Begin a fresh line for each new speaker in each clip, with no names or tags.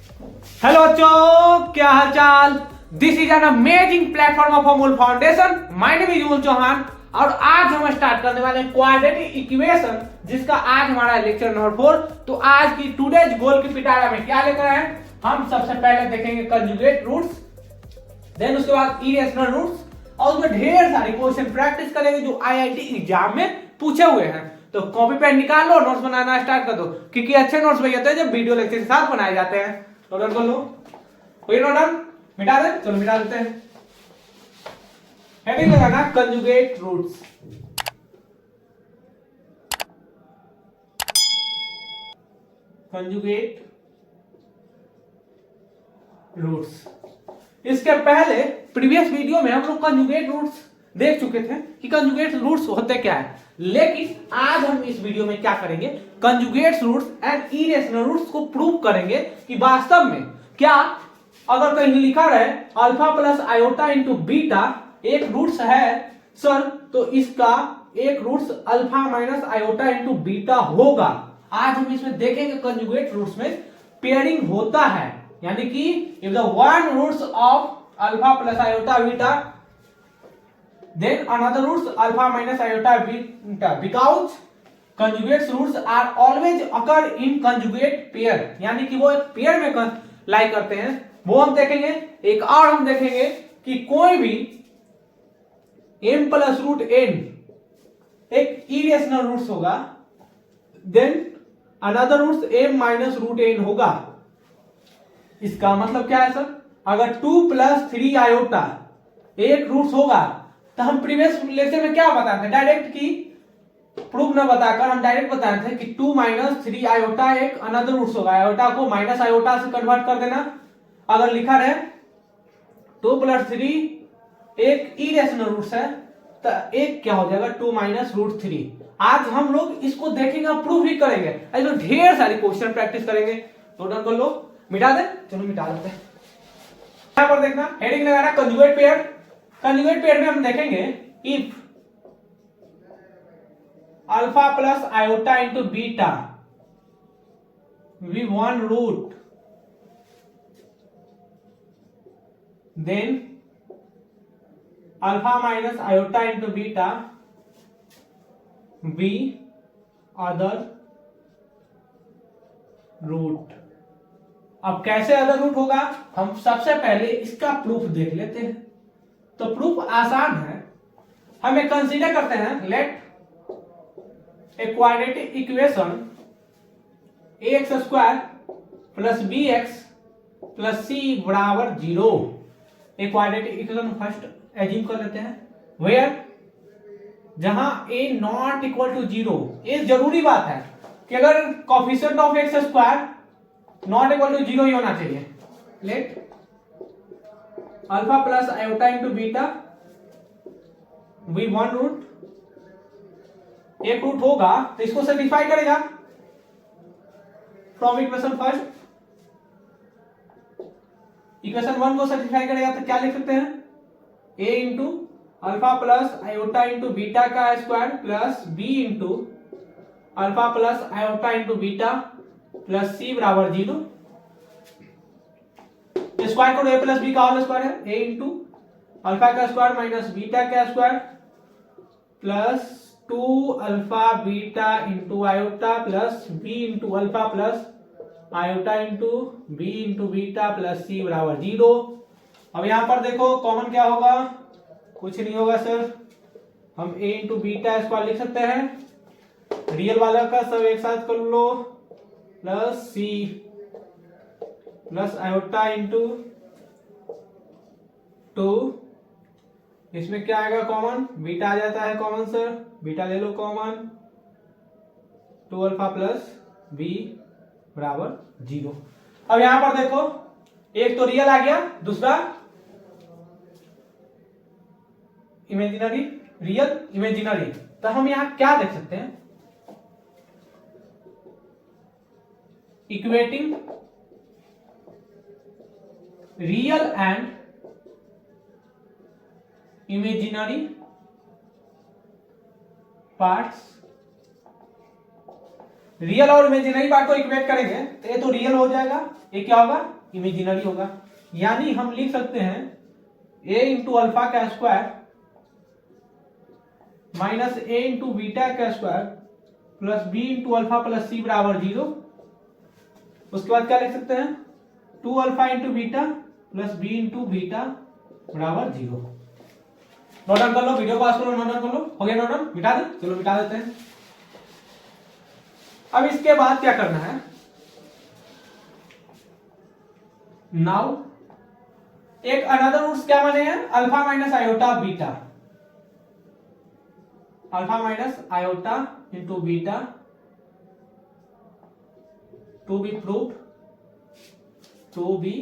Hello बच्चों, क्या हाल चाल। This is an amazing platform of Amul foundation. My name is Amul Chauhan और आज हम स्टार्ट करने वाले हैं क्वाड्रेटिक इक्वेशन, जिसका आज हमारा है लेक्चर नंबर 4। तो आज की टुडेज गोल की पिटारा में क्या लेकर आए हैं, हम सबसे पहले देखेंगे कंजुगेट रूट्स, देन उसके बाद इरेशनल रूट्स और उसमें ढेर सारी क्वेश्चन प्रैक्टिस करेंगे जो आईआईटी एग्जाम में पूछे हुए हैं। तो कॉपी पेन निकाल लो, नोट्स बनाना स्टार्ट कर दो, क्योंकि अच्छे नोट्स वही होते हैं जब वीडियो लेक्चर के साथ बनाए जाते हैं। नोट कर लो, कोई नोट डाउन मिटा दे, चलो मिटा देते हैं। हेडिंग लगाना कंजुगेट रूट्स। कंजुगेट रूट्स, इसके पहले प्रीवियस वीडियो में हम लोग कंजुगेट रूट्स देख चुके थे कि कंजुगेट रूट्स होते क्या है, लेकिन आज हम इस वीडियो में क्या करेंगे, conjugate roots and irrational roots को प्रूव करेंगे कि वास्तव में क्या अगर कहीं लिखा रहे alpha plus iota into beta एक रूट्स है सर, तो इसका एक roots alpha minus iota into beta होगा। आज हम इसमें देखेंगे कंजुगेट रूट्स में पेयरिंग होता है, यानी कि if the one roots of alpha plus iota beta then another roots alpha minus iota beta because conjugate roots are always occur in conjugate pair, यानी कि वो एक पेयर में लाई करते हैं, वो हम देखेंगे। एक और हम देखेंगे कि कोई भी m प्लस रूट n एक इरेशनल रूट्स होगा, then another roots m minus root n होगा। इसका मतलब क्या है सर, अगर 2 प्लस 3 आयोटा एक रूट्स होगा तो हम प्रीवियस लेक्चर में क्या बताए थे, डायरेक्ट की प्रूफ न बताकर हम डायरेक्ट बताए थे कि 2 माइनस 3 आयोटा एक अनदर रूट्स होगा। आयोटा को माइनस आयोटा से कन्वर्ट कर देना। अगर लिखा रहे 2 प्लस 3 एक इरेशनल रूट्स है तो एक क्या हो जाएगा 2 माइनस रूट 3। आज हम लोग इसको देखेंगे और प्रूफ भी करेंगे। ऐसे ढेर सारी क्वेश्चन प्रैक्टिस करेंगे। नोट कर लो, मिटा दे, चलो मिटा देते हैं। यहां पर देखना हेडिंग लगाना कंजुगेट पेयर। कंजुगेट पेयर में हम देखेंगे if alpha plus iota into beta be one root then alpha minus iota into beta be other root. अब कैसे अदर रूट होगा, हम सबसे पहले इसका प्रूफ देख लेते हैं। तो प्रूफ आसान है, हम एक कंसीडर करते हैं let a quadratic equation x square plus b x plus c बराबर 0। एक क्वाड्रेटिक इक्वेशन फर्स्ट एज्यूम कर लेते हैं वेयर जहां ए नॉट इक्वल टू 0। ये जरूरी बात है कि अगर coefficient of x square not equal to 0 ही होना चाहिए। Let alpha plus iota into beta be one root, एक रूट होगा तो इसको सेटिस्फाई करेगा फ्रॉम इक्वेशन फर्स्ट। इक्वेशन 1 को सेटिस्फाई करेगा तो क्या लिख सकते हैं, a into alpha plus iota into beta का square plus b into alpha plus iota into beta plus c बराबर 0। स्क्वायर को ए प्लस बी का होल स्क्वायर है, ए इंटू अल्फा का स्क्वायर माइनस बीटा का square plus 2 alpha beta into iota plus b into alpha plus iota into b into beta plus c बराबर 0। अब यहां पर देखो कॉमन क्या होगा, कुछ नहीं होगा सर, हम ए इंटू बीटा स्क्वायर लिख सकते हैं। रियल वाला का सब एक साथ कर लो, plus c plus iota into 2, इसमें क्या आएगा कॉमन, बीटा आ जाता है कॉमन सर, बीटा ले लो कॉमन, 2 अल्फा प्लस बी बराबर 0। अब यहां पर देखो एक तो रियल आ गया, दूसरा इमेजिनरी, रियल इमेजिनरी। तो हम यहां क्या देख सकते हैं, equating real and imaginary parts. Real और इमेजिनरी पार्ट को इक्वेट करेंगे तो ये तो रियल हो जाएगा, ये क्या होगा, इमेजिनरी होगा। यानी हम लिख सकते हैं a इंटू अल्फा का square minus a into beta का square plus b into alpha plus c बराबर 0। उसके बाद क्या लिख सकते हैं, 2 alpha into beta plus b into beta बराबर 0। नोट डाउन कर लो, वीडियो पास करो, नोट डाउन कर लो। हो गया नोट डाउन, मिटा दे, चलो मिटा देते हैं। अब इसके बाद क्या करना है, नाउ एक अनदर रूट्स क्या बने हैं, alpha minus iota beta, alpha minus iota into beta to be proved, to be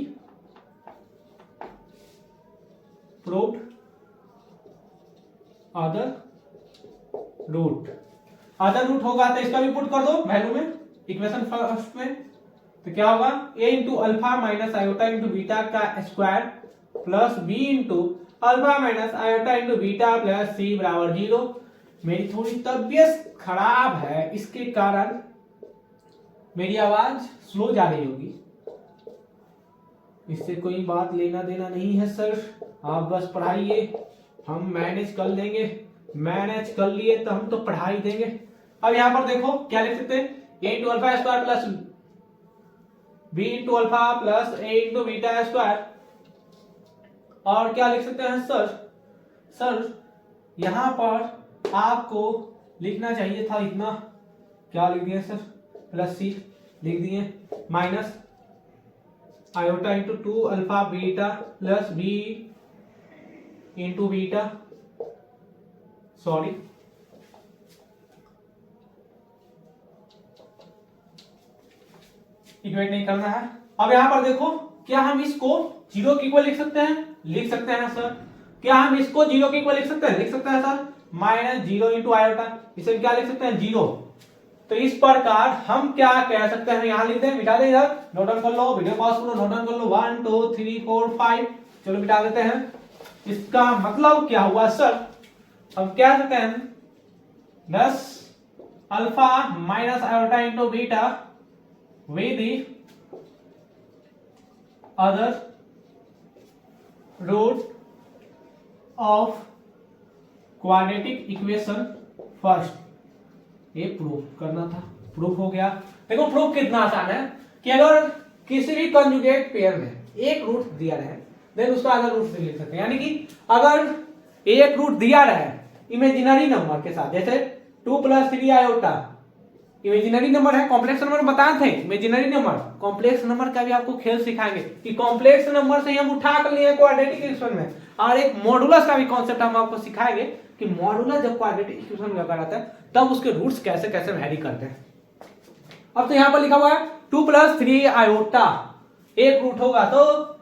proved other root होगा तो इसका भी पुट कर दो वैल्यू में, इक्वेशन फर्स्ट में। तो क्या होगा, a into alpha minus iota into beta का square plus b into alpha minus iota into beta plus c बराबर 0। मेरी थोड़ी तबीयत खराब है, इसके कारण मेरी आवाज स्लो जा रही होगी, इससे कोई बात लेना देना नहीं है सर, आप बस पढ़ाइए, हम मैनेज कर लेंगे, मैनेज कर लिए तो हम तो पढ़ाई देंगे। अब यहां पर देखो क्या लिख सकते हैं, a into alpha square plus b into alpha plus a into beta square, और क्या लिख सकते हैं सर यहां पर आपको लिखना चाहिए था इतना, क्या लिख दिया सर, प्लस c लिख दिए minus iota into 2 alpha beta plus b into beta, sorry equate नहीं करना है। अब यहां पर देखो, क्या हम इसको 0 के इक्वल लिख सकते हैं, लिख सकते हैं सर। क्या हम इसको 0 के इक्वल लिख सकते हैं, लिख सकते हैं सर, माइनस 0 इंटू आयोटा, इसे क्या लिख सकते हैं 0। तो इस प्रकार हम क्या कह सकते हैं, यहां लिख दें, मिटा दें इधर, नोट डाउन कर लो, वीडियो पॉज करो, नोट डाउन कर लो, 1 2 3 4 5, चलो मिटा देते हैं। इसका मतलब क्या हुआ सर, हम क्या सकते हैं 10 alpha minus iota into beta with the other root of quadratic equation first, ये प्रूफ करना था, प्रूफ हो गया। देखो प्रूफ कितना आसान है कि अगर किसी भी कंजुगेट पेयर में एक रूट दिया रहे देन उसका अदर रूट लिख सकते हैं। यानी कि अगर एक रूट दिया रहे इमेजिनरी नंबर के साथ, जैसे 2 प्लस 3 आयोटा इमेजिनरी नंबर है, कॉम्प्लेक्स नंबर बताए थे, इमेजिनरी नंबर, कॉम्प्लेक्स नंबर का भी आपको खेल सिखाएंगे कि कॉम्प्लेक्स नंबर से हम उठा कर लिए क्वाड्रेटिक इक्वेशन में, और एक मॉडुलस का भी कॉन्सेप्ट हम आपको सिखाएंगे कि मॉडुलस जब क्वाड्रेटिक इक्वेशन में आता है तब उसके रूट्स कैसे कैसे वैरी करते हैं। अब तो यहां पर लिखा हुआ है 2 प्लस 3 आयोटा एक रूट होगा, तो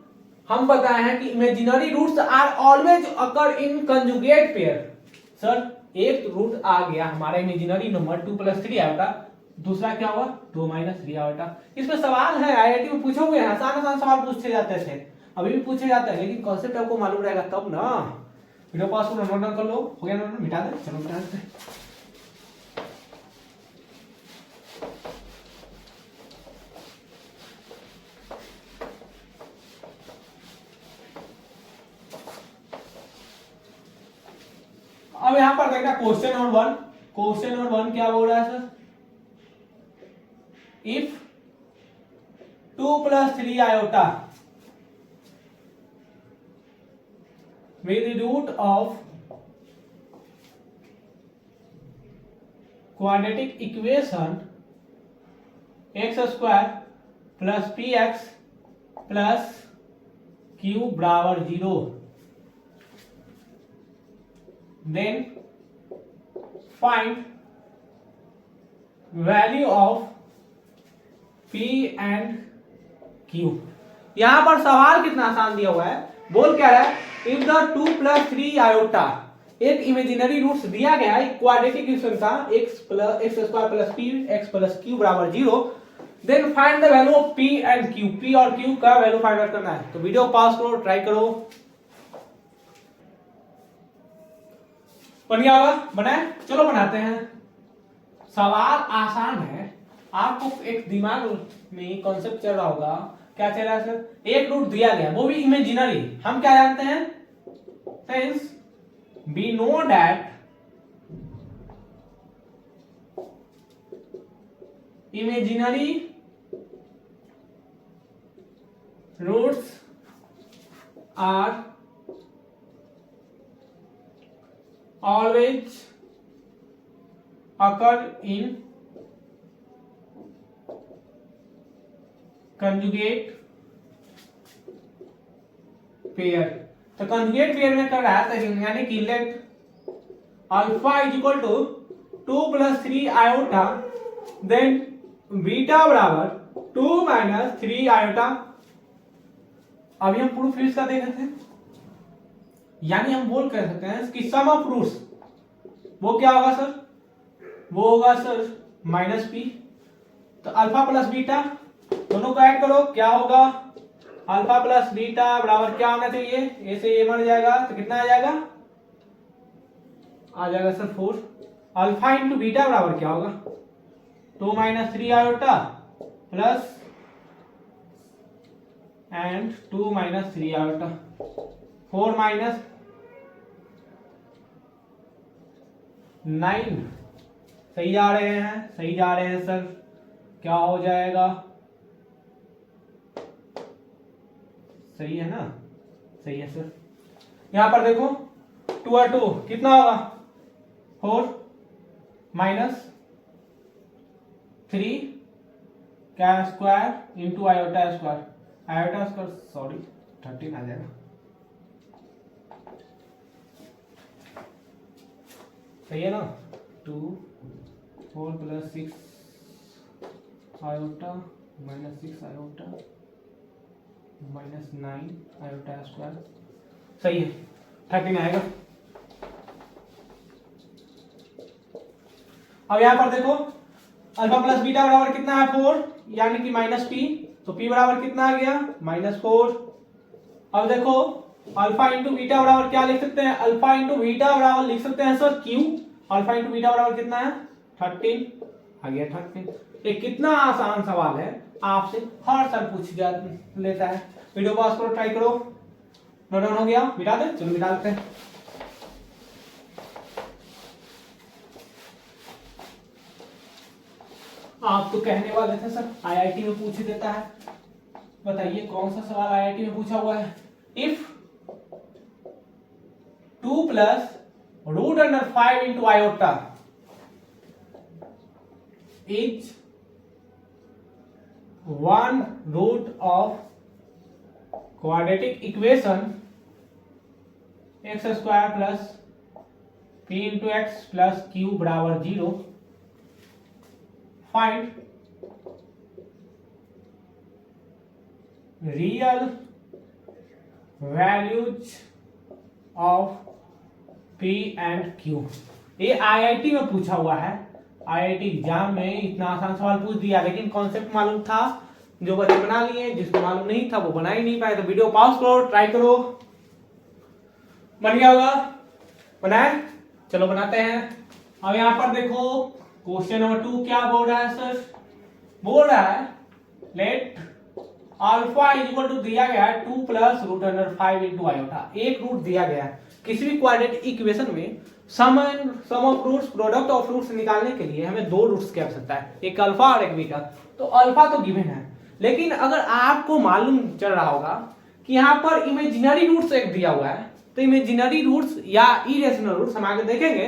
हम बताए हैं कि imaginary roots are always occur in conjugate pair. Sir एक रूट आ गया हमारा इमेजिनरी नंबर 2 प्लस 3 आयोटा, दूसरा क्या हुआ 2 माइनस 3 आयोटा। इसमें सवाल है, आईआईटी में पूछे हुए हैं, आसान आसान सवाल पूछे जाते थे, अभी भी पूछे जाते हैं, लेकिन कॉन्सेप्ट आपको मालूम रहेगा तब ना। वीडियो पास को नोट डाउन कर लो, हो गया नोट, मिटा दे, चलो मिटा देते हैं। अब यहां पर देखना क्वेश्चन नंबर 1, क्वेश्चन नंबर 1 क्या बोल रहा है sir, if 2 plus 3 iota with the root of quadratic equation x square plus px plus q बराबर 0, then find value of p and q। यहां पर सवाल कितना आसान दिया हुआ है, बोल क्या रहा है, इफ द 2 प्लस 3 आयोटा, एक इमेजिनरी रूट्स दिया गया है क्वाड्रेटिक इक्वेशन का x square plus p x plus q बराबर 0, then find the value of p and q, p और q का वैल्यू फाइंड आउट करना है। तो वीडियो पॉज करो, ट्राई करो, बन गया होगा, बनाए, चलो बनाते हैं। सवाल आसान है, आपको एक दिमाग में कॉन्सेप्ट चल रहा होगा क्या चल रहा है सर, एक रूट दिया गया वो भी इमेजिनरी, हम क्या जानते हैं, since we know that imaginary roots are always occur in conjugate pair. तो कंजुगेट पेयर में कर रहा है, तो यानी कि let alpha is equal to 2 + 3 iota, then beta बराबर 2 - 3 आयोटा। अभी हम प्रूफ इसका देख रहे थे, यानी हम बोल कर सकते हैं कि सम ऑफ रूट्स वो क्या होगा सर, वो होगा सर -p। तो अल्फा प्लस बीटा दोनों को ऐड करो, क्या होगा, अल्फा प्लस बीटा बराबर क्या होना चाहिए, ए से ए मर जाएगा तो कितना आ जाएगा, आ जाएगा सर 4। अल्फा इंटू बीटा बराबर क्या होगा, 2 - 3 आयोटा प्लस एंड 2 - 3 आयोटा, 4 - 9। सही जा रहे हैं, सही जा रहे हैं सर, क्या हो जाएगा, सही है ना, सही है सर। यहां पर देखो 2 और 2 कितना होगा, 4 - 3 क्या square into iota square, iota square sorry 13 आ जाएगा, सही है ना। 2 4 + 6 आयोटा -6 आयोटा -9 आयोटा स्क्वायर, सही है 13 आएगा। अब यहां पर देखो अल्फा प्लस बीटा बराबर कितना है 4, यानी कि -p, तो p बराबर कितना आ गया -4। अब देखो अल्फा इंटू बीटा बराबर क्या लिख सकते हैं, अल्फा इंटू बीटा बराबर लिख सकते हैं sir q। Alpha into beta बराबर कितना है 13, आ गया 13। ये कितना आसान सवाल है, आपसे हर साल पूछ लेता है। वीडियो पॉज करो, ट्राई करो, नोट डाउन हो गया, मिटा दे, चलो मिटा देते हैं। आप तो कहने वाले थे सर आईआईटी में पूछ देता है, बताइए कौन सा सवाल आईआईटी में पूछा हुआ है। If 2 + √5 into iota is 1 root of quadratic equation x² plus p into x plus q बराबर 0, find real values of p and q। ये आईआईटी में पूछा हुआ है, आईआईटी एग्जाम में इतना आसान सवाल पूछ दिया, लेकिन कॉन्सेप्ट मालूम था, जो बच्चे बना लिए, जिसको मालूम नहीं था वो बना ही नहीं पाए। तो वीडियो पॉज करो, ट्राई करो, बन गया होगा, बनाए, चलो बनाते हैं। अब यहां पर देखो क्वेश्चन नंबर 2 क्या बोल रहा है सर, बोल रहा है let alpha is equal to दिया गया है 2 + √5 into आयोटा, एक रूट दिया गया है। किसी भी क्वाड्रेटिक इक्वेशन में sum of roots, product of roots निकालने के लिए हमें 2 रूट्स की आवश्यकता है, एक अल्फा और एक बीटा। तो अल्फा तो गिवन है, लेकिन अगर आपको मालूम चल रहा होगा कि यहाँ पर इमेजिनरी रूट्स एक दिया हुआ है, तो इमेजिनरी रूट्स या इरेशनल रूट्स हम आगे देखेंगे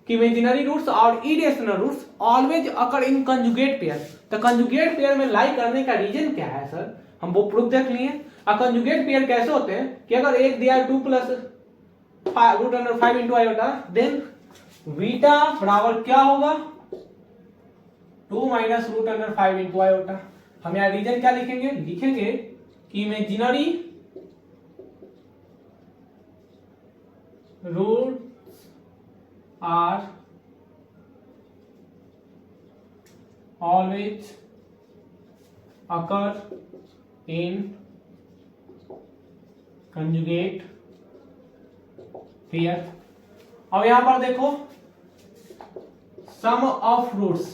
कि इमेजिनरी रूट्स और irrational roots always occur in conjugate pair. तो कंजुगेट पेयर में लाई करने का रीजन क्या है सर, हम वो प्रूफ देख लिए। और कंजुगेट पेयर कैसे होते हैं कि अगर एक दिया है 2 + √5 into आयोटा, देन बीटा बराबर क्या होगा 2 - √5 into आयोटा। हम यहाँ रीजन क्या लिखेंगे, लिखेंगे कि imaginary roots are always occur in conjugate pair. अब यहां पर देखो सम ऑफ रूट्स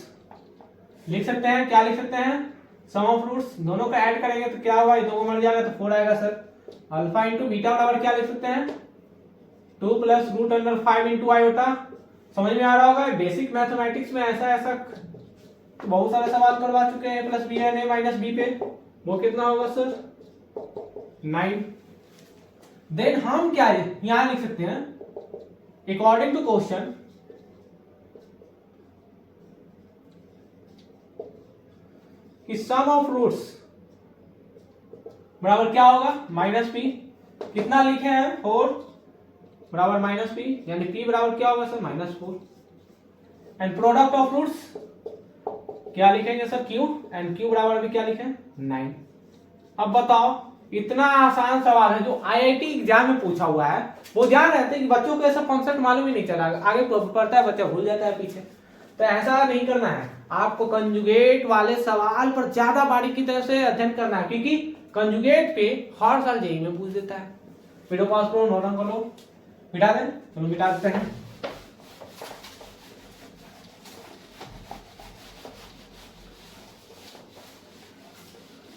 लिख सकते हैं, क्या लिख सकते हैं, सम ऑफ रूट्स दोनों को ऐड करेंगे तो क्या होगा, ये दो को मर जाएगा तो 4 आएगा सर। अल्फा इंटू बीटा बराबर क्या लिख सकते हैं 2 plus root under 5 into iota. समझ में आ रहा होगा, बेसिक मैथमेटिक्स में ऐसा ऐसा बहुत सारे सवाल करवा चुके हैं plus B N A minus B पे। वो कितना होगा सर 9। देन हम क्या यहां लिख सकते हैं अकॉर्डिंग टू क्वेश्चन कि सम ऑफ रूट्स बराबर क्या होगा माइनस पी। कितना लिखे हैं 4 बराबर माइनस पी, यानी पी बराबर क्या होगा sir -4। And product of roots क्या लिखेंगे सर क्यू, एंड क्यू बराबर भी क्या लिखें 9। अब बताओ इतना आसान सवाल है जो आईआईटी एग्जाम में पूछा हुआ है, वो जान रहे थे कि बच्चों को ऐसा कॉन्सेप्ट मालूम ही नहीं चला, आगे पढ़ता है बच्चा भूल जाता है पीछे। तो ऐसा नहीं करना है, आपको कंजुगेट वाले सवाल पर ज्यादा बारीकी तरह से अध्ययन करना है, क्योंकि कंजुगेट पे हर साल जेईई में पूछ देता है। वीडियो पॉज करो, नोट डाउन कर लो, मिटा दें, चलो मिटा देते हैं।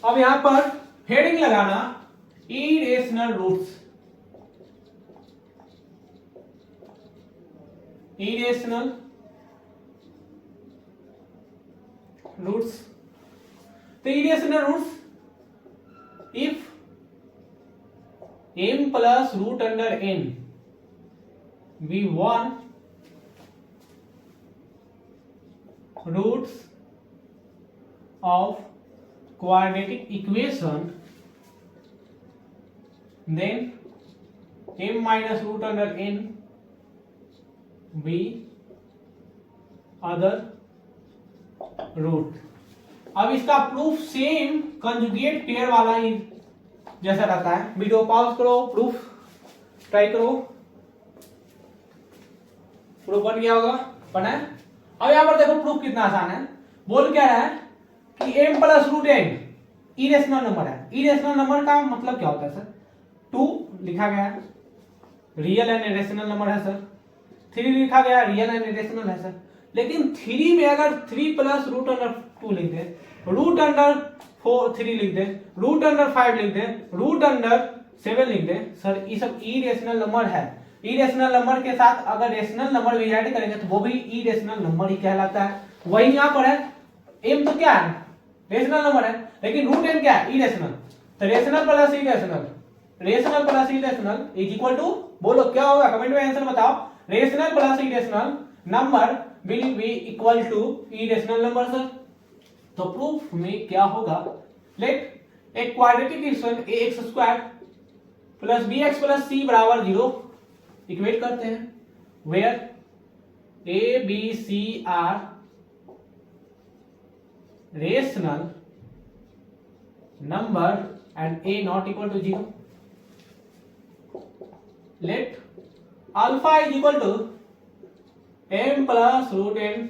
अब यहां पर हेडिंग लगाना इरेशनल रूट्स। इरेशनल रूट्स, तो irrational roots if m plus root under n be one roots of quadratic equation, then m minus root under n be other root। अब इसका प्रूफ सेम कंजुगेट पेयर वाला ही जैसा रहता है। Video pause करो, proof try करो। Proof बन गया होगा, बना है। अब यहां पर देखो प्रूफ कितना आसान है। बोल क्या रहा है कि m plus root n irrational number है। इरेशनल नंबर का मतलब क्या होता है सर 2 लिखा गया है, रियल एंड इरेशनल नंबर है सर। 3 लिखा गया, रियल एंड इरेशनल है सर। लेकिन 3 में अगर 3 प्लस रूट अंडर 2 लिख दे, रूट अंडर 3 लिख दे, रूट अंडर 5 लिख दे, रूट अंडर 7 लिख दे सर, ये सब इरेशनल नंबर है। इरेशनल नंबर के साथ अगर रेशनल नंबर भी ऐड करेंगे तो वो भी इरेशनल नंबर ही कहलाता है। वही यहां पर है, m तो क्या है रेशनल नंबर है, लेकिन रूट n क्या है इरेशनल। तो rational plus irrational, rational plus irrational is equal to, बोलो क्या होगा कमेंट में आंसर बताओ। Rational plus irrational number will be equal to irrational number sir. तो प्रूफ में क्या होगा, let a quadratic equation ax square plus bx plus c बराबर 0 इक्वेट करते हैं, where a b c are rational number and a not equal to 0। Let alpha is equal to m plus root n।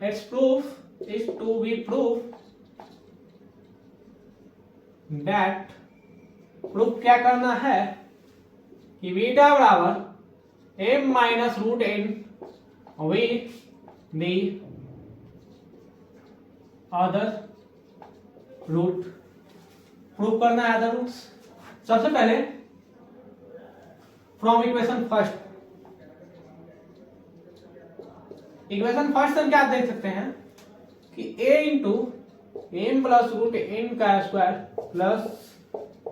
its proof is to be proof that proof क्या करना है कि beta बराबर m minus root n with the other root. Proof करना है other roots. सबसे पहले from equation first, equation first हम क्या देख सकते हैं कि a into m plus root n का square plus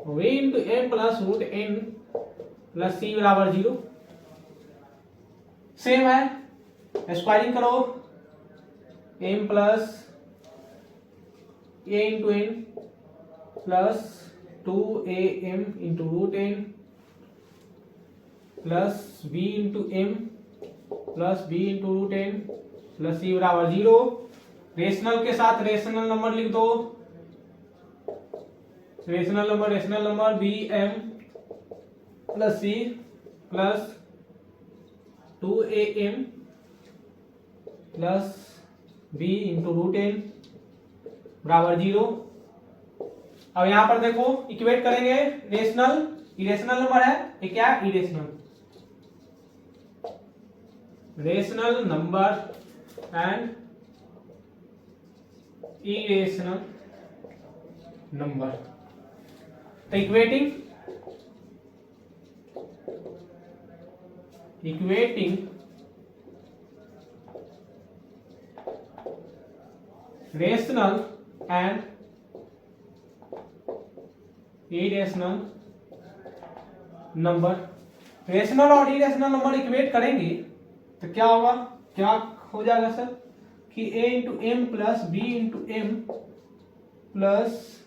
v into m plus root n plus c बराबर 0 सेम है। स्क्वायरिंग करो, m plus a into n plus 2am into root n plus b into m plus b into root n plus c बराबर 0। Rational के साथ rational number लिख दो, rational number b m plus c plus 2am plus b into root n बराबर 0। अब यहां पर देखो इक्वेट करेंगे, रेशनल इरेशनल नंबर है, ये क्या irrational, rational number and irrational number. तो equating rational and irrational number, rational और इरेशनल नंबर इक्वेट करेंगे तो क्या होगा, क्या हो जाएगा सर कि a into m plus b into m plus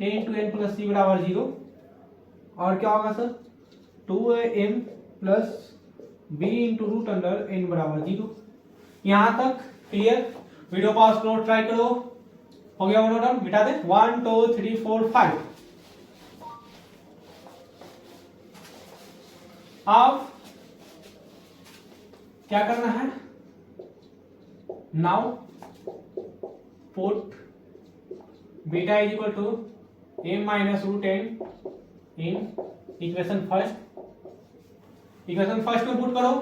a into n plus c बराबर 0, और क्या होगा sir 2am plus b into root under n बराबर 0। यहां तक क्लियर? वीडियो पॉज करो, ट्राई करो। हो गया वन डन, मिटा दे। 1 2 3 4 5। अब क्या करना है, now put beta is equal to m minus root n in equation first. Equation first में पुट करो,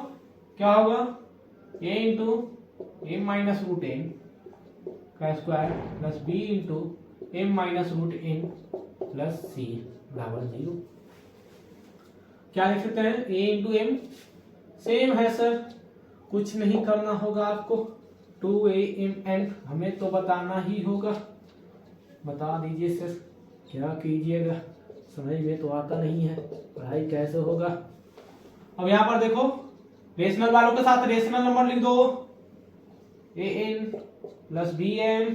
क्या होगा a into m minus root n का square plus b into m minus root n plus c बराबर 0। क्या लिख सकते हैं, a इंटू एम सेम है सर, कुछ नहीं करना होगा आपको, 2am हमें तो बताना ही होगा। बता दीजिए सर क्या कीजिएगा, समझ में तो आता नहीं है, पढ़ाई कैसे होगा। अब यहां पर देखो रेशनल वालों के साथ रेशनल नंबर लिख दो, an plus bm,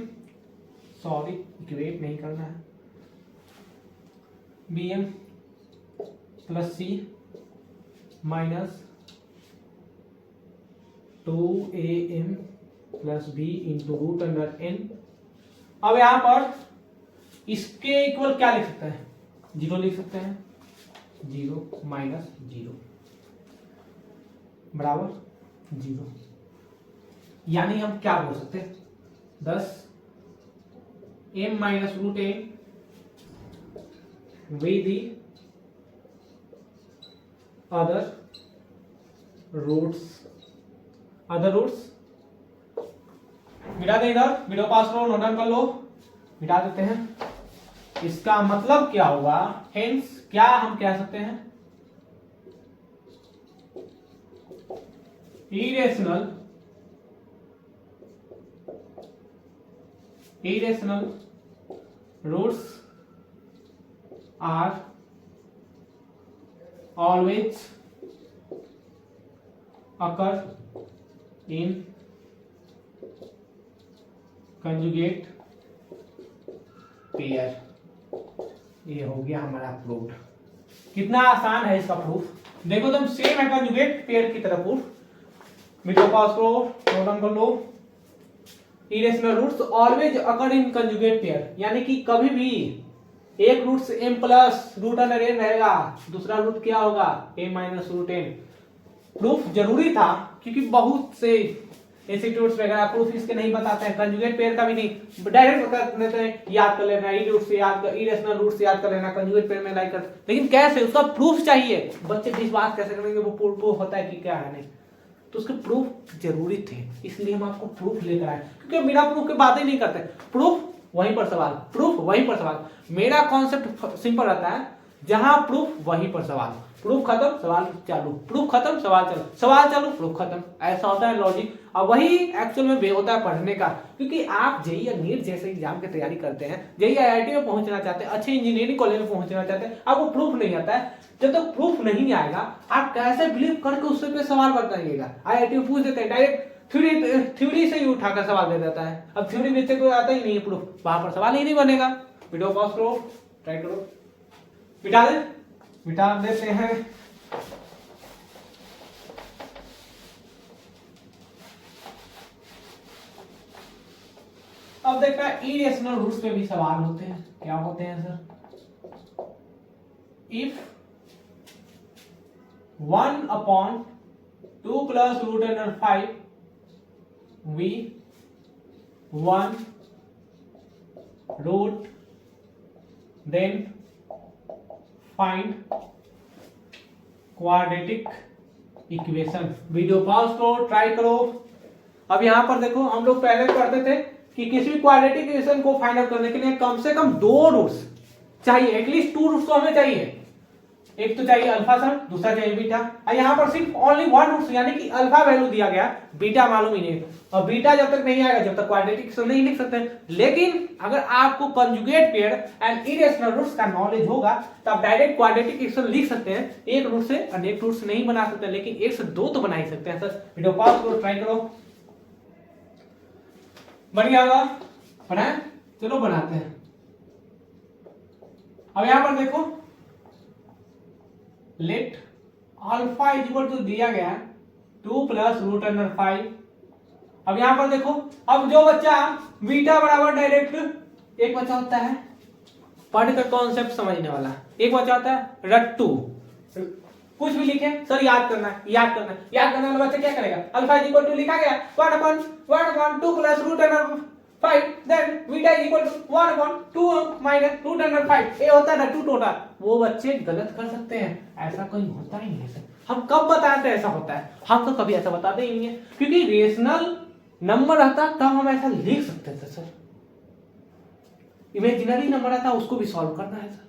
sorry equate नहीं करना है, bm plus c minus 2am plus b into root under n। अब यहां पर इसके इक्वल क्या लिख सकते हैं, 0 लिख सकते हैं, 0 माइनस 0 बराबर 0। यानी हम क्या बोल सकते हैं, 10 m minus root n with the other roots मिटा दे, इधर वीडियो पास करो, नोट डाउन कर लो, मिटा देते हैं। इसका मतलब क्या होगा, हेंस क्या हम कह सकते हैं, irrational roots are always occur in conjugate pair. ये हो गया हमारा प्रूफ। कितना आसान है इसका प्रूफ, देखो तुम सेम है कंजुगेट पेयर की तरह प्रूफ। वीडियो पॉज करो, नोट डाउन कर लो। Irrational roots always occur in conjugate pair, यानी कि कभी भी एक रूट से m plus root under n रहेगा, दूसरा रूट क्या होगा m minus root n। Proof जरूरी था क्योंकि बहुत से इंस्टीट्यूट्स वगैरह प्रूफ इसके नहीं बताते हैं, कंजुगेट पेयर का भी नहीं, डायरेक्ट बता देते हैं याद कर लेना, ई रूट से याद कर, इरेशनल रूट से याद कर लेना, कंजुगेट पेयर में लाइक कर। लेकिन कैसे, उसका प्रूफ चाहिए। बच्चे जिस बात कैसे करेंगे वो प्रूफ होता है कि क्या है नहीं, तो उसके प्रूफ जरूरी थे, इसलिए हम आपको प्रूफ लेकर आए, क्योंकि बिना प्रूफ के बात ही नहीं करते। प्रूफ वहीं पर सवाल, प्रूफ वहीं पर सवाल। मेरा कॉन्सेप्ट सिंपल रहता है, जहां प्रूफ वहीं पर सवाल, प्रूफ खत्म सवाल चालू, प्रूफ खत्म सवाल चालू, सवाल चालू प्रूफ खत्म, ऐसा होता है लॉजिक। और वही एक्चुअल में वे होता है पढ़ने का, क्योंकि आप जेईई या नीट जैसे एग्जाम की तैयारी करते हैं, जेईई आईआईटी में पहुंचना चाहते हैं, अच्छे इंजीनियरिंग कॉलेज में पहुंचना चाहते हैं, आपको प्रूफ नहीं आता है। जब तक प्रूफ नहीं आएगा आप कैसे बिलीव करके उससे पे सवाल बताइएगा। आईआईटी में पूछ देते हैं डायरेक्ट, थ्योरी से ही उठाकर सवाल दे देता है। अब थ्योरी में से कोई आता ही नहीं है प्रूफ, वहां पर सवाल ही नहीं बनेगा। वीडियो पॉज करो, ट्राई करो, मिटा देते हैं। अब देखा इरेशनल रूट्स पे भी सवाल होते हैं, क्या होते हैं sir, if 1/2 plus root under 5 we 1 root, then find quadratic equation. Video pause करो, ट्राई करो, अब यहाँ पर देखो हम लोग पहले पढ़ते थे कि किसी भी क्वाड्रेटिक इक्वेशन को फाइंड आउट करने के लिए कम से कम 2 रूट्स चाहिए, एटलीस्ट 2 रूट्स तो हमें चाहिए। एक तो चाहिए अल्फा सर, दूसरा चाहिए बीटा। और यहाँ पर सिर्फ ओनली 1 रूट्स यानी कि अल्फा वैल्यू दिया गया, बीटा मालूम ही नहीं। और बीटा जब तक नहीं आएगा जब तक क्वाड्रेटिक इक्वेशन नहीं लिख सकते। लेकिन अगर आपको conjugate pair and irrational roots का नॉलेज होगा तो आप डायरेक्ट क्वाड्रेटिक इक्वेशन लिख सकते हैं। एक रूट से अनेक रूट से नहीं बना सकते, लेकिन एक से 2 तो बना ही सकते हैं। सर वीडियो पॉज करो, ट्राई करो, बन गया होगा। बनाए, चलो बनाते हैं। अब यहां पर देखो let alpha is equal to दिया गया 2 प्लस रूट अंडर 5। अब यहां पर देखो, अब जो बच्चा बीटा बराबर डायरेक्ट, एक बच्चा होता है पढ़कर कॉन्सेप्ट समझने वाला, एक बच्चा होता है रट्टू, कुछ भी लिखे सर याद करना वाला बच्चा क्या करेगा, अल्फा इज इक्वल टू लिखा गया 1/2 plus root under 5, then beta is equal to 1/2 minus root under 5। ये होता है ना 2 टोटल। वो बच्चे गलत कर सकते हैं, ऐसा कोई होता ही नहीं है। हम कब बताते हैं ऐसा होता है, हम तो कभी ऐसा बताते ही नहीं है, क्योंकि रेशनल नंबर आता तब हम ऐसा लिख सकते थे सर। इमेजिनरी नंबर आता उसको भी सॉल्व करना है सर।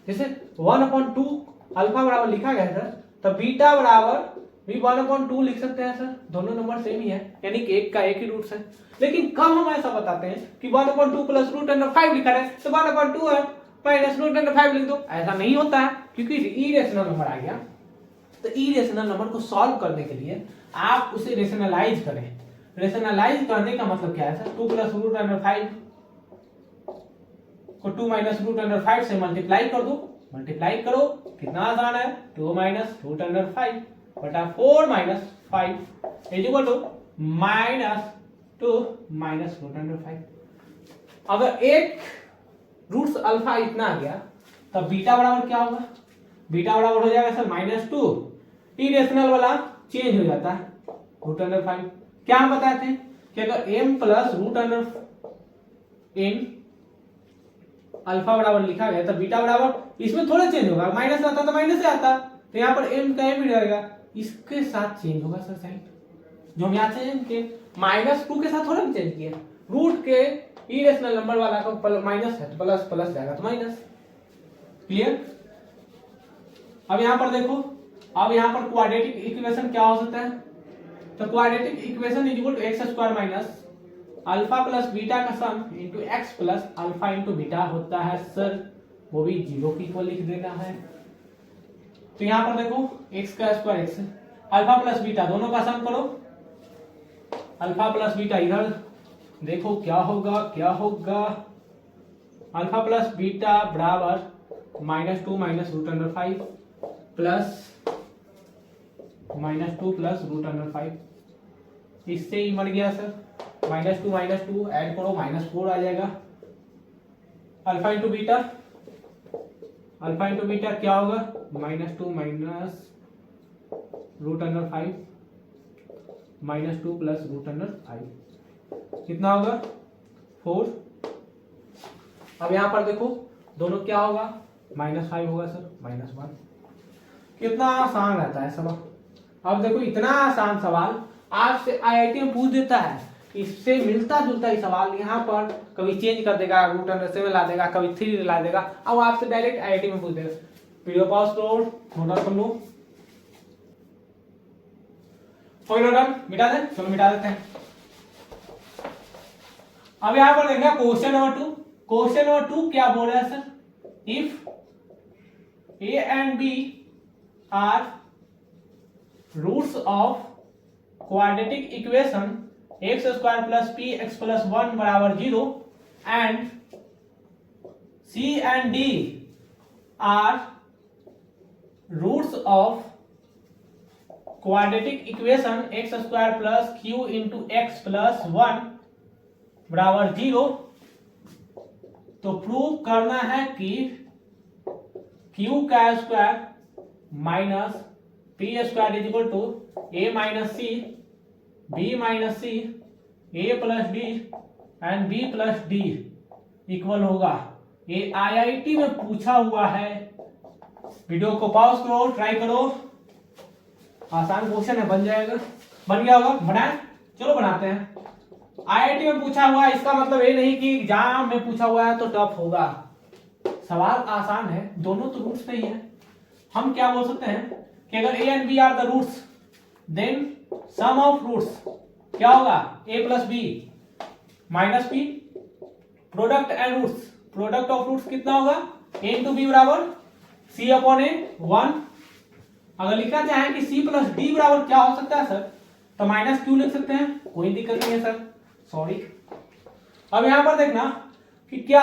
जैसे 1/2 अल्फा बराबर लिखा गया है सर, तो बीटा बराबर भी 1/2 लिख सकते हैं सर। दोनों नंबर सेम ही है, यानी कि एक का एक ही रूट है। लेकिन कब हम ऐसा बताते हैं कि 1/2 प्लस रूट अंडर 5 लिखा है तो 1/2 है माइनस रूट अंडर 5 लिख दो, ऐसा नहीं होता है, क्योंकि इरेशनल नंबर आ गया। तो इरेशनल नंबर को सॉल्व करने के लिए आप उसे रेशनलाइज करें। रेशनलाइज करने का मतलब क्या है सर, 2 प्लस रूट अंडर 5 को 2 माइनस रूट अंडर 5 से मल्टीप्लाई कर दो। मल्टीप्लाई करो, कितना आसान है, 2 माइनस रूट अंडर 5 बटा 4 minus 5 is equal to -2 minus root under 5। अगर एक रूट्स अल्फा इतना आ गया तब बीटा बराबर क्या होगा, बीटा बराबर हो जाएगा सर -2, इरेशनल वाला चेंज हो जाता है रूट अंडर 5। क्या हम बताते हैं कि अगर m plus root under m alpha बराबर लिखा गया तो बीटा बराबर इसमें थोड़ा चेंज होगा, माइनस आता तो माइनस से आता, तो यहाँ पर m का m ही रहेगा, इसके साथ चेंज होगा सर साइन। जो हम यहाँ से के -2 के साथ थोड़ा चेंज किया, रूट के इरेशनल नंबर वाला को माइनस है तो प्लस प्लस जाएगा तो माइनस। क्लियर। अब यहाँ पर देखो, अब यहाँ पर क्वाड्रेटिक इक्वेशन क्या हो सकता है, तो quadratic equation is equal to x square minus alpha plus beta का sum into x plus alpha into beta होता है सर, वो भी 0 की इक्वल लिख देना है। तो यहाँ पर देखो एक्स का square x, alpha plus beta दोनों का सम करो, अल्फा प्लस बीटा इधर देखो क्या होगा, क्या होगा, अल्फा प्लस बीटा बराबर -2 minus root under 5 plus -2 plus root under 5। इससे ही मर गया सर, -2 ऐड करो -4 आ जाएगा। Alpha into beta, alpha into beta क्या होगा, -2 minus root under 5 -2 plus root under 5 कितना होगा 4। अब यहां पर देखो दोनों क्या होगा, -5 होगा सर -1। कितना आसान रहता है सवाल। अब देखो इतना आसान सवाल आपसे आईआईटी में पूछ देता है, इससे मिलता जुलता ही सवाल यहाँ पर कभी चेंज कर देगा, रूट अंडर 7 ला देगा, कभी 3 ला देगा, अब आपसे डायरेक्ट आईआईटी में पूछ देगा। वीडियो पॉज करो, नोट कर लो, मिटा दे, चलो मिटा देते हैं। अब यहां पर देखना क्वेश्चन नंबर 2। क्वेश्चन नंबर 2 क्या बोल रहा है sir, if a and b are roots of quadratic equation x square plus p x plus 1 बराबर 0 and c and d are roots of quadratic equation x square plus q into x plus 1 बराबर 0, तो prove करना है कि q का square minus p square is equal to a minus c b minus c a plus d and b plus d equal होगा। ये IIT में पूछा हुआ है। वीडियो को पॉज करो, ट्राई करो, आसान क्वेश्चन है, बन जाएगा, बन गया होगा, बनाए, चलो बनाते हैं। आईआईटी में पूछा हुआ है, इसका मतलब ये नहीं कि एग्जाम में पूछा हुआ है तो टफ होगा। सवाल आसान है, दोनों तो रूट्स पे ही है। हम क्या बोल सकते हैं कि अगर a and b are the roots then sum of roots क्या होगा, a plus b minus b, product and roots, product of roots कितना होगा, ए इंटू बी बराबर सी अपॉन ए 1। अगर लिखना चाहें कि सी प्लस डी बराबर क्या हो सकता है सर, तो माइनस क्यू लिख सकते हैं, कोई दिक्कत नहीं है सर, सॉरी। अब यहां पर देखना कि क्या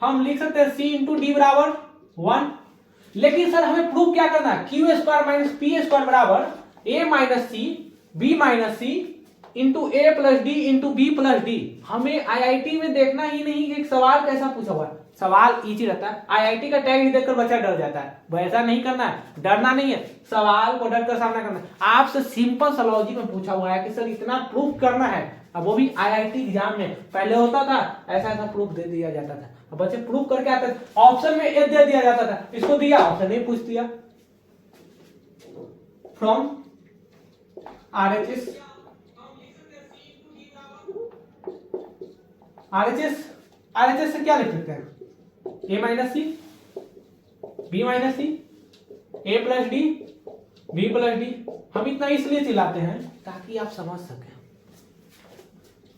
हम लिख सकते हैं सी इंटू डी बराबर 1, लेकिन सर हमें प्रूव क्या करना है, q square minus p square बराबर a minus c b minus c into a plus d into b plus d. हमें आईआईटी में देखना ही नहीं कि एक सवाल कैसा पूछा हुआ है, सवाल इजी रहता है। आईआईटी का टैग ही देखकर बच्चा डर जाता है, वैसा नहीं करना है, डरना नहीं है, सवाल को डर कर सामना करना है। आपसे सिंपल सालॉजी में पूछा हुआ है कि सर इतना प्रूफ करना है, अब वो भी आईआईटी एग्जाम में। पहले होता था ऐसा ऐसा प्रूफ दे दिया जाता था, अब बच्चे प्रूफ करके आते थे, ऑप्शन में ए दे दिया जाता था, इसको दिया ऑप्शन नहीं पूछ दिया। फ्रॉम आरएचएस आरएचएस से क्या लिख सकते हैं, a minus c b minus c a plus d b plus d. हम इतना इसलिए चिल्लाते हैं ताकि आप समझ सकें।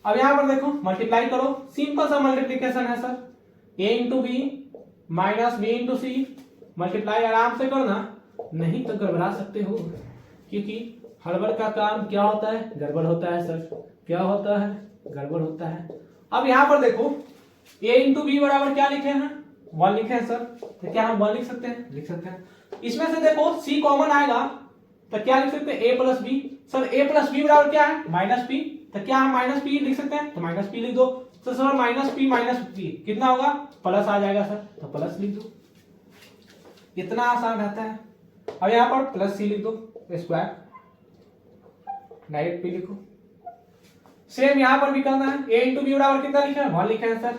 अब यहां पर देखो मल्टीप्लाई करो, सिंपल सा मल्टीप्लीकेशन है sir, a into b minus b into c, multiply आराम से करना, नहीं तो गड़बड़ा सकते हो, क्योंकि हड़बड़ का काम क्या होता है, गड़बड़ होता है सर, क्या होता है, गड़बड़ होता है। अब यहां पर देखो a इंटू बी बराबर क्या लिखे हैं, 1 लिखे हैं सर, तो क्या हम 1 लिख सकते हैं, लिख सकते हैं। इसमें से देखो c कॉमन आएगा तो क्या लिख सकते हैं, a plus b. Sir a plus b बराबर क्या है, माइनस पी, तो क्या हम माइनस पी लिख सकते हैं, तो माइनस पी लिख दो। तो सर माइनस पी कितना होगा, प्लस आ जाएगा सर, तो प्लस लिख दो, इतना आसान रहता है। अब यहाँ पर प्लस सी लिख दो स्क्वायर, डायरेक्ट पी लिखो। सेम यहां पर भी करना है, a इंटू बी बराबर कितना लिखा है, 1 लिखा है सर।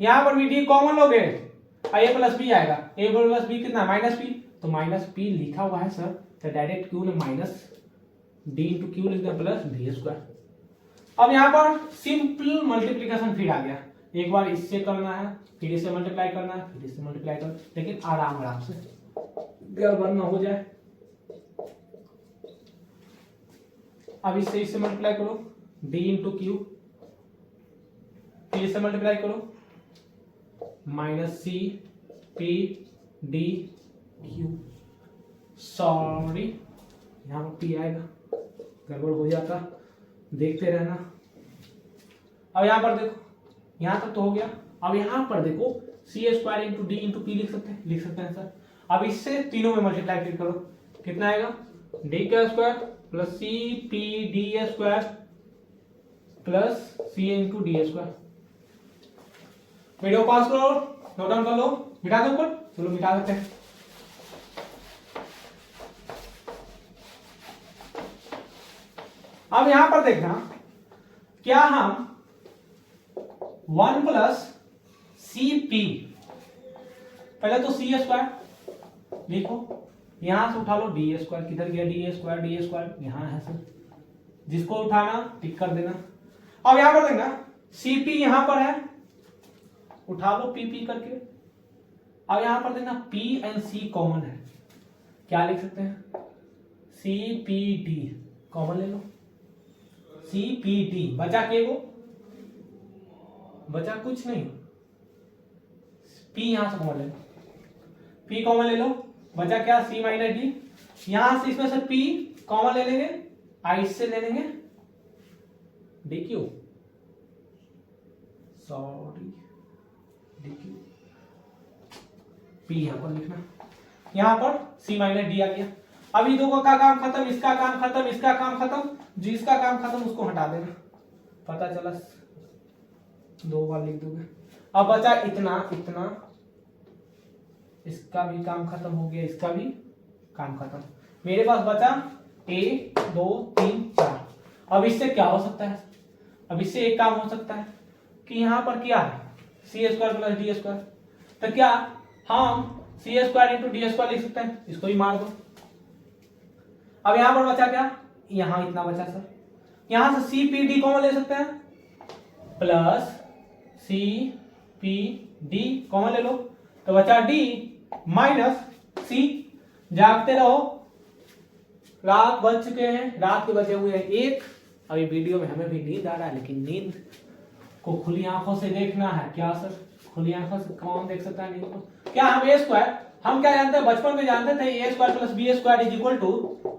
यहां पर भी d कॉमन लोगे, a प्लस बी आएगा, a प्लस बी कितना माइनस पी, तो माइनस पी लिखा हुआ है सर, तो डायरेक्ट क्यू ने माइनस d इंटू क्यू लिख दिया प्लस बी स्क्वायर। अब यहां पर सिंपल मल्टीप्लीकेशन फिर आ गया, एक बार इससे करना है, फिर इससे मल्टीप्लाई करना है, फिर इससे मल्टीप्लाई करना, लेकिन आराम आराम से, गड़बड़ ना हो जाए। अब इससे मल्टीप्लाई करो, d इंटू क्यू, फिर इससे मल्टीप्लाई करो, minus c p d q, sorry यहां पर p आएगा, गड़बड़ हो जाता, देखते रहना। अब यहां पर देखो, यहां तक तो हो गया। अब यहां पर देखो c square into d into p लिख सकते हैं सर। अब इससे तीनों में मल्टीप्लाई करो, कितना आएगा, डी का square plus c p d square plus c into d square. Video pause करो, नोट डाउन कर लो, मिटा दो ऊपर, चलो मिटा देते हैं। अब यहां पर देखना, क्या हम 1 प्लस सी पी, पहले तो सी स्क्वायर लिखो, यहां से उठा लो डी स्क्वायर, किधर गया डी स्क्वायर यहां है सर, जिसको उठाना टिक कर देना। अब यहां पर देखना सीपी यहां पर है, उठा लो पी करके। अब यहां पर देखना पी एंड सी कॉमन है, क्या लिख सकते हैं, सी पी डी कॉमन ले लो, सी पी डी बचा के वो, बचा कुछ नहीं, पी यहां से कॉमन ले लो, पी कॉमन ले लो, बचा क्या सी माइनस डी, यहां से इसमें से पी कॉमन ले लेंगे, आई से ले लेंगे D q, sorry D Q, P यहां पर लिखना, यहां पर सी माइनस डी आ गया। अभी दो का काम खत्म, इसका काम खत्म, इसका काम खत्म, जिसका काम खत्म उसको हटा देना, पता चला 2 बार लिख दोगे। अब बचा इतना, इसका भी काम खत्म हो गया, इसका भी काम खत्म, मेरे पास बचा 1 2 3 4। अब इससे क्या हो सकता है, अब इससे एक काम हो सकता है कि यहां पर क्या है, सी स्क्वायर प्लस डी स्क्वायर, तो क्या हम सी स्क्वायर इंटू डी स्क्वायर लिख सकते हैं, इसको भी मार दो। अब यहां पर बचा क्या, यहां इतना बचा सर, यहां से सी पी डी कॉमन ले सकते हैं, plus c p d common ले लो, तो बचा डी माइनस सी। जागते रहो, रात बज चुके हैं, रात के बजे हुए हैं 1। अभी वीडियो में हमें भी नींद आ रहा है, लेकिन नींद को खुली आंखों से देखना है। क्या सर, खुली आंखों से कौन देख सकता है नींद को? क्या हम ए स्क्वायर, हम क्या जानते हैं, बचपन में जानते थे a square plus b square is equal to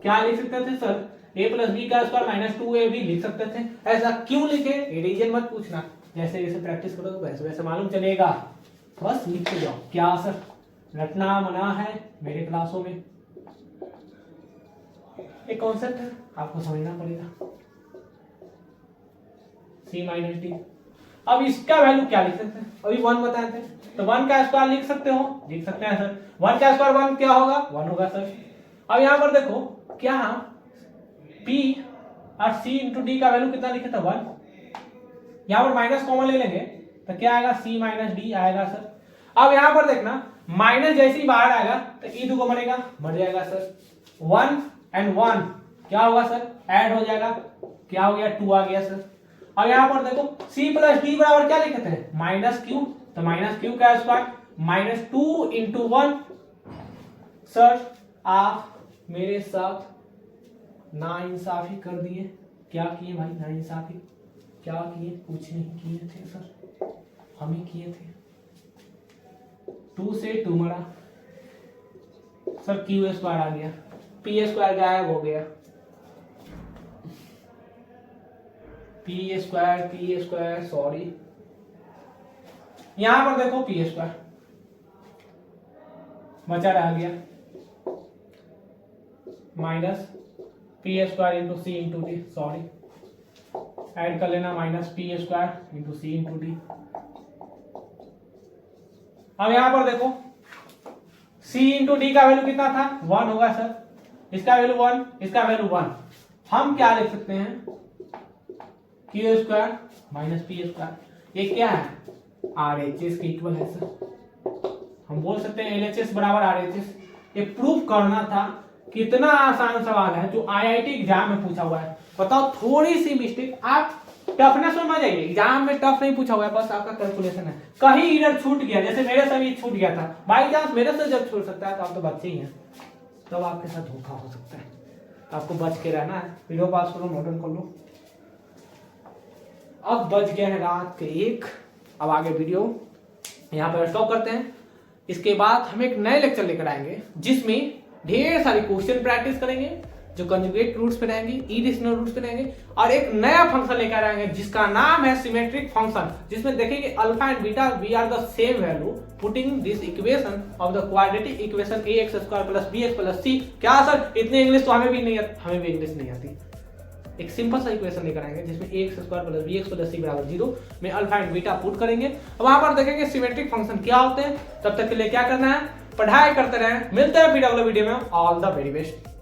क्या लिख सकते थे सर, ए प्लस बी का स्क्वायर माइनस 2ab लिख सकते थे। ऐसा क्यों लिखे, ये रीजन मत पूछना, जैसे जैसे प्रैक्टिस करोगे वैसे वैसे मालूम चलेगा, बस लिख के जाओ। क्या सर, रटना मना है मेरे क्लासों में, एक कॉन्सेप्ट है, आपको समझना पड़ेगा। सी माइनस डी, अब इसका वैल्यू क्या लिख सकते हैं, अभी 1 बताए थे, तो 1 का स्क्वायर लिख सकते हो, लिख सकते हैं सर। 1 का स्क्वायर 1 क्या होगा, 1 होगा सर। अब यहां पर देखो क्या P और C इंटू डी का वैल्यू कितना लिखे थे, 1। यहां पर माइनस कॉमन ले लेंगे तो क्या आएगा, C माइनस डी आएगा सर। अब यहां पर देखना माइनस जैसे ही बाहर आएगा तो ई दो को मरेगा, मर जाएगा सर। 1 एंड 1 क्या होगा सर, ऐड हो जाएगा, क्या हो गया, 2 आ गया सर। अब यहां पर देखो C प्लस डी बराबर क्या लिखे थे, माइनस क्यू, तो माइनस क्यू का स्क्वायर माइनस 2 इंटू 1। सर आप मेरे साथ नाइंसाफी कर दिए, क्या किए भाई, नाइंसाफी क्या किए, कुछ नहीं किए थे सर, हम ही किए थे। 2 से 2 मरा सर, क्यू स्क्वायर आ गया, पी स्क्वायर गायब हो गया, पी स्क्वायर सॉरी, यहां पर देखो पी स्क्वायर बचा रह गया, माइनस पी स्क्वायर इंटू सी इंटू डी, सॉरी ऐड कर लेना, माइनस पी स्क्वायर इंटू सी इंटू डी। अब यहां पर देखो सी इंटू डी का वैल्यू कितना था, 1 होगा सर, इसका वैल्यू 1, इसका वैल्यू 1। हम क्या लिख सकते हैं, Q square minus p square, ये क्या है, आर एच एस के इक्वल है सर। हम बोल सकते हैं एल एच एस बराबर आर एच एस। ये प्रूफ करना था, कितना आसान सवाल है जो आईआईटी एग्जाम में पूछा हुआ है। बताओ, थोड़ी सी मिस्टेक, आप टफनेस में मत जाइए, एग्जाम में टफ नहीं पूछा हुआ है, बस आपका कैलकुलेशन है, कहीं इधर छूट गया, जैसे मेरे से भी छूट गया था, बाई चांस मेरे से जब छूट सकता है तो आप तो बच्चे ही हैं, तब आपके साथ धोखा हो सकता है, आपको बच के रहना है। वीडियो पास करो, नोट कर लो। अब बज गए हैं रात के 1, अब आगे वीडियो यहाँ पर स्टॉप करते हैं। इसके बाद हम एक नए लेक्चर लेकर आएंगे जिसमें ढेर सारी क्वेश्चन प्रैक्टिस करेंगे जो कंजुगेट रूट्स पे रहेंगे, इरेशनल रूट्स पे रहेंगे, और एक नया फंक्शन लेकर आएंगे जिसका नाम है सिमेट्रिक फंक्शन, जिसमें देखेंगे alpha and beta we are the same value putting this equation of the quadratic equation ax square plus bx plus c। क्या सर, इतनी इंग्लिश तो हमें भी इंग्लिश नहीं आती। एक सिंपल सा इक्वेशन लेकर आएंगे जिसमें ax square plus bx plus c बराबर 0 में अल्फा एंड बीटा पुट करेंगे, वहां पर देखेंगे सिमेट्रिक फंक्शन क्या होते हैं। तब तक के लिए क्या करना है, पढ़ाई करते रहें, मिलते हैं फिर अगले वीडियो में। All the very best.